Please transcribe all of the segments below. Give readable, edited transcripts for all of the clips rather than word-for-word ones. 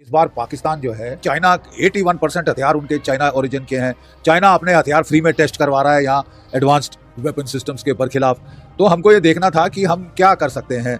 इस बार पाकिस्तान जो है चाइना 81% हथियार उनके चाइना ओरिजिन के हैं। चाइना अपने हथियार फ्री में टेस्ट करवा रहा है यहाँ एडवांस्ड वेपन सिस्टम्स के बरखिलाफ। तो हमको ये देखना था कि हम क्या कर सकते हैं।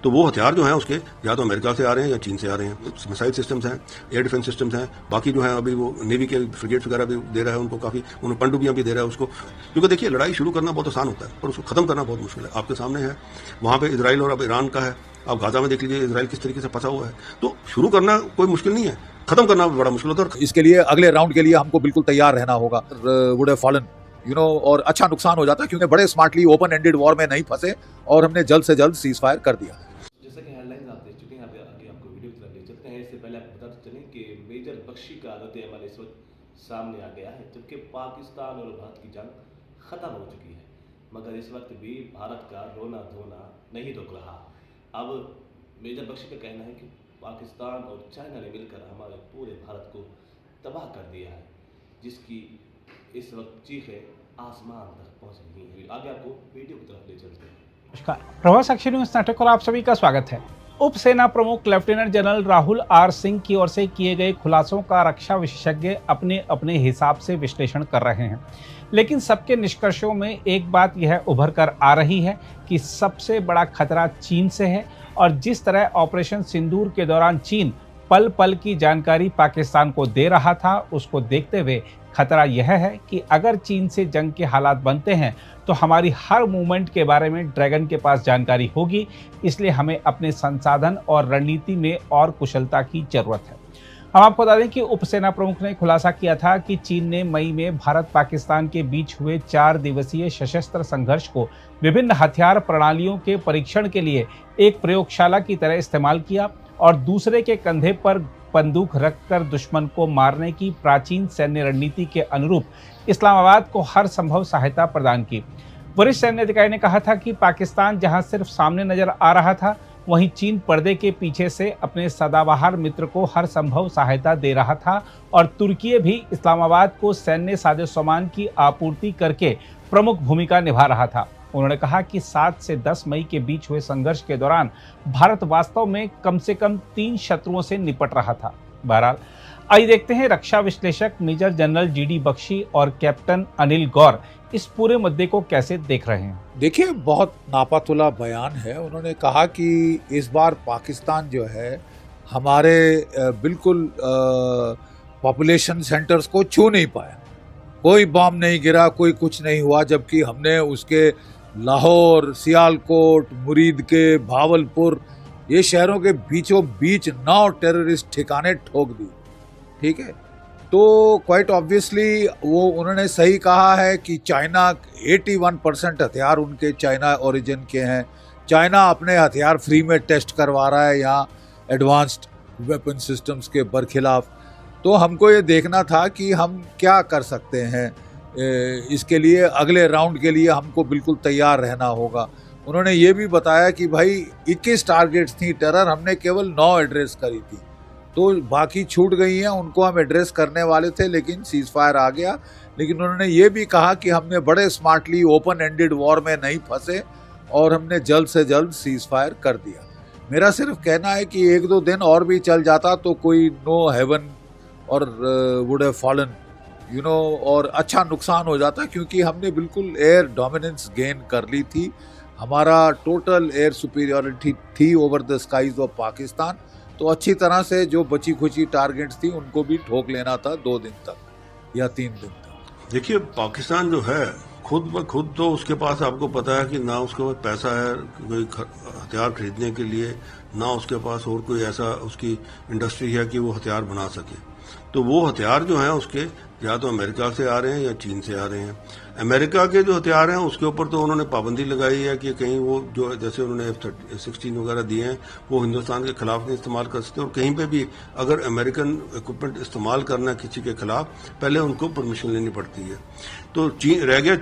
तो वो हथियार जो हैं उसके या तो अमेरिका से आ रहे हैं या चीन से आ रहे हैं। मिसाइल सिस्टम्स हैं, एयर डिफेंस सिस्टम्स हैं, बाकी जो है अभी वो नेवी के फ्रिगेट्स वगैरह भी दे रहा है उनको, काफी उन्हें पनडुब्बियां भी दे रहा है उसको। क्योंकि देखिए लड़ाई शुरू करना बहुत आसान होता है पर उसको खत्म करना बहुत मुश्किल है। आपके सामने है वहां पे इजराइल और अब ईरान का है। आप गाजा में देख लीजिए इजराइल किस तरीके से फंसा हुआ है। तो शुरू करना कोई मुश्किल नहीं है, खत्म करना बड़ा मुश्किल होता है। इसके लिए अगले राउंड के लिए हमको बिल्कुल तैयार रहना होगा। वुड हैव फॉलन और अच्छा नुकसान हो जाता है क्योंकि बड़े स्मार्टली ओपन एंडेड वॉर में नहीं फंसे और हमने जल्द से जल्द सीज फायर कर दिया। जैसा कि हेडलाइंस आप देख चुके हैं, आगे आपको वीडियो की तरफ ले चलते हैं। इससे पहले आपको बताते चलें कि मेजर बख्शी का रद्द-ए-अमल इस वक्त सामने आ गया है, जबकि पाकिस्तान और भारत की जंग खत्म हो चुकी है, मगर इस वक्त भी भारत का रोना धोना नहीं रुक रहा। अब मेजर बख्शी का कहना है कि पाकिस्तान और चाइना ने मिलकर हमारे पूरे भारत को तबाह कर दिया है, जिसकी इस वक्त चीखें आसमान तक पहुँच रही हैं। आगे आपको वीडियो की तरफ ले चलते हैं। नमस्कार, प्रभास अक्षर न्यूज नाटक और आप सभी का स्वागत है। उप सेना प्रमुख lieutenant general Rahul R Singh की ओर से किए गए खुलासों का रक्षा विशेषज्ञ अपने अपने हिसाब से विश्लेषण कर रहे हैं, लेकिन सबके निष्कर्षों में एक बात यह उभर कर आ रही है कि सबसे बड़ा खतरा चीन से है और जिस तरह ऑपरेशन सिंदूर के दौरान चीन पल पल की जानकारी पाकिस्तान को दे रहा था, उसको देखते हुए खतरा यह है कि अगर चीन से जंग के हालात बनते हैं तो हमारी हर मूवमेंट के बारे में ड्रैगन के पास जानकारी होगी। इसलिए हमें अपने संसाधन और रणनीति में और कुशलता की जरूरत है। हम आपको बता दें कि उपसेना प्रमुख ने खुलासा किया था कि चीन ने मई में भारत पाकिस्तान के बीच हुए 4 दिवसीय सशस्त्र संघर्ष को विभिन्न हथियार प्रणालियों के परीक्षण के लिए एक प्रयोगशाला की तरह इस्तेमाल किया और दूसरे के कंधे पर बंदूक रखकर दुश्मन को मारने की प्राचीन सैन्य रणनीति के अनुरूप इस्लामाबाद को हर संभव सहायता प्रदान की। वरिष्ठ सैन्य अधिकारी ने कहा था कि पाकिस्तान जहां सिर्फ सामने नजर आ रहा था, वहीं चीन पर्दे के पीछे से अपने सदाबहार मित्र को हर संभव सहायता दे रहा था और तुर्की भी इस्लामाबाद को सैन्य साजोसामान की आपूर्ति करके प्रमुख भूमिका निभा रहा था। उन्होंने कहा कि 7 से 10 मई के बीच हुए संघर्ष के दौरान भारत वास्तव में कम से कम 3 शत्रुओं से निपट रहा था। बहरहाल आइए देखते हैं रक्षा विश्लेषक मेजर जनरल जीडी बख्शी और कैप्टन अनिल गौर इस पूरे मुद्दे को कैसे देख रहे हैं। देखिए, बहुत नापातुला बयान है। उन्होंने कहा कि इस बार पाकिस्तान जो है हमारे बिल्कुल पॉपुलेशन सेंटर्स को छू नहीं पाया, कोई बम नहीं गिरा, कोई कुछ नहीं हुआ, जबकि हमने उसके लाहौर, सियालकोट, मुरीद के, भावलपुर ये शहरों के बीचों बीच 9 टेररिस्ट ठिकाने ठोक दी। ठीक है, तो क्वाइट ऑब्वियसली वो उन्होंने सही कहा है कि चाइना 81% हथियार उनके चाइना ओरिजिन के हैं। चाइना अपने हथियार फ्री में टेस्ट करवा रहा है यहाँ एडवांस्ड वेपन सिस्टम्स के बरखिलाफ। तो हमको ये देखना था कि हम क्या कर सकते हैं। इसके लिए अगले राउंड के लिए हमको बिल्कुल तैयार रहना होगा। उन्होंने ये भी बताया कि भाई 21 टारगेट्स थी टेरर, हमने केवल 9 एड्रेस करी थी, तो बाकी छूट गई हैं, उनको हम एड्रेस करने वाले थे लेकिन सीज फायर आ गया। लेकिन उन्होंने ये भी कहा कि हमने बड़े स्मार्टली ओपन एंडेड वॉर में नहीं फंसे और हमने जल्द से जल्द सीज फायर कर दिया। मेरा सिर्फ कहना है कि 1-2 दिन और भी चल जाता तो कोई नो हेवन और वुड हैव फॉलन और अच्छा नुकसान हो जाता, क्योंकि हमने बिल्कुल एयर डोमिनेंस गेन कर ली थी। हमारा टोटल एयर सुपीरियरिटी थी over the skies of Pakistan. तो अच्छी तरह से जो बची खुची टारगेट्स थी उनको भी ठोक लेना था 2 दिन तक या 3 दिन तक। देखिए पाकिस्तान जो है खुद ब खुद तो उसके पास आपको पता है कि ना उसके पास पैसा है कोई हथियार खरीदने के लिए, ना उसके पास और कोई ऐसा उसकी इंडस्ट्री है कि वो हथियार बना सके। तो वो हथियार जो हैं उसके या तो अमेरिका से आ रहे हैं या चीन से आ रहे हैं। अमेरिका के जो हथियार हैं उसके ऊपर तो उन्होंने पाबंदी लगाई है कि कहीं वो जो जैसे उन्होंने F-16 वगैरह दिए हैं वो हिंदुस्तान के खिलाफ नहीं इस्तेमाल कर सकते, और कहीं पे भी अगर अमेरिकन इक्विपमेंट इस्तेमाल करना है किसी के खिलाफ पहले उनको परमिशन लेनी पड़ती है। तो चीन रह गया।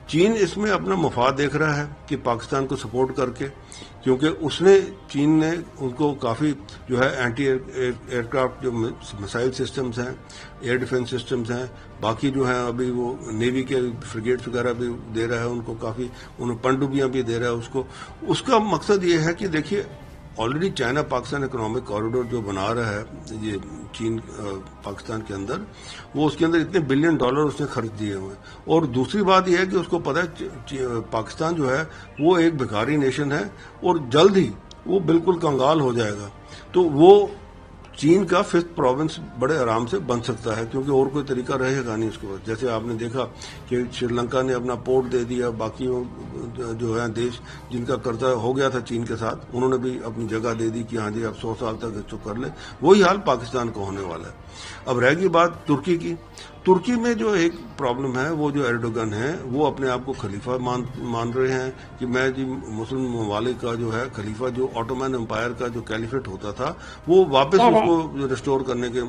चीन इसमें अपना मफाद देख रहा है कि पाकिस्तान को सपोर्ट करके, क्योंकि चीन ने उनको काफ़ी जो है एंटी एयरक्राफ्ट जो मिसाइल सिस्टम्स हैं, एयर डिफेंस सिस्टम्स हैं, बाकी जो है अभी वो नेवी के फ्रिगेट्स वगैरह भी दे रहा है उनको, काफ़ी उन्हें पनडुब्बियां भी दे रहा है उसको। उसका मकसद ये है कि देखिए already China Pakistan economic corridor जो बना रहा है ये चीन पाकिस्तान के अंदर, वो उसके अंदर इतने $1 बिलियन उसने खर्च दिए हुए हैं। और दूसरी बात यह है कि उसको पता है पाकिस्तान जो है वो एक भिखारी नेशन है और जल्द ही वो बिल्कुल कंगाल हो जाएगा। तो वो चीन का 5th प्रोविंस बड़े आराम से बन सकता है, क्योंकि और कोई तरीका रहेगा नहीं उसके बाद। जैसे आपने देखा कि श्रीलंका ने अपना पोर्ट दे दिया, बाकी जो है देश जिनका कर्जा हो गया था चीन के साथ, उन्होंने भी अपनी जगह दे दी कि हाँ जी आप 100 साल तक इसको कर ले। वही हाल पाकिस्तान का होने वाला है। अब रहेगी बात तुर्की की। तुर्की में जो एक प्रॉब्लम है, वो जो एर्डोगन है वो अपने आप को खलीफा मान रहे हैं कि मैं जी मुस्लिम ममालिक का जो है खलीफा, जो ऑटोमन एम्पायर का जो कैलिफेट होता था वो वापस उसको रिस्टोर करने के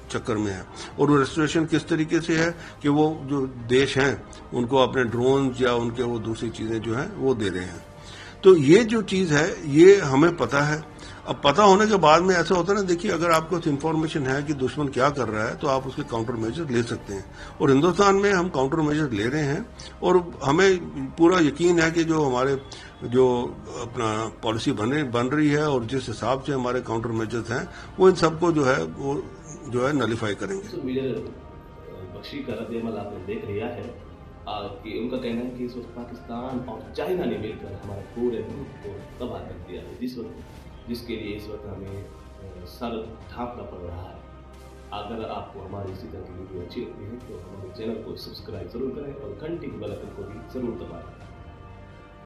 चक्कर में है। और वो रेस्टोरेशन किस तरीके से है कि वो जो देश हैं उनको अपने ड्रोन या उनके वो दूसरी चीजें जो हैं वो दे रहे हैं। तो ये जो चीज है ये हमें पता है। अब पता होने के बाद में ऐसा होता है ना, देखिए अगर आपको इन्फॉर्मेशन है कि दुश्मन क्या कर रहा है तो आप उसके काउंटर मेजर ले सकते हैं। और हिंदुस्तान में हम काउंटर मेजर ले रहे हैं और हमें पूरा यकीन है कि जो हमारे जो अपना पॉलिसी बन रही है और जिस हिसाब से हमारे काउंटर मेजर्स हैं वो इन सबको जो है नलिफाई करेंगे। तो मेजर बख्शी का रद्द-ए-अमल आपने देख लिया है कि उनका कहना है कि इस वक्त पाकिस्तान और चाइना ने मिलकर हमारे पूरे मुल्क को तबाह कर दिया है, जिसके लिए इस वक्त हमें सर ढांपना पड़ रहा है। अगर आपको हमारी इसी तरह की वीडियो अच्छी लगती है तो हमारे चैनल को सब्सक्राइब जरूर करें और घंटी के बेल आइकन को भी जरूर दबाएं।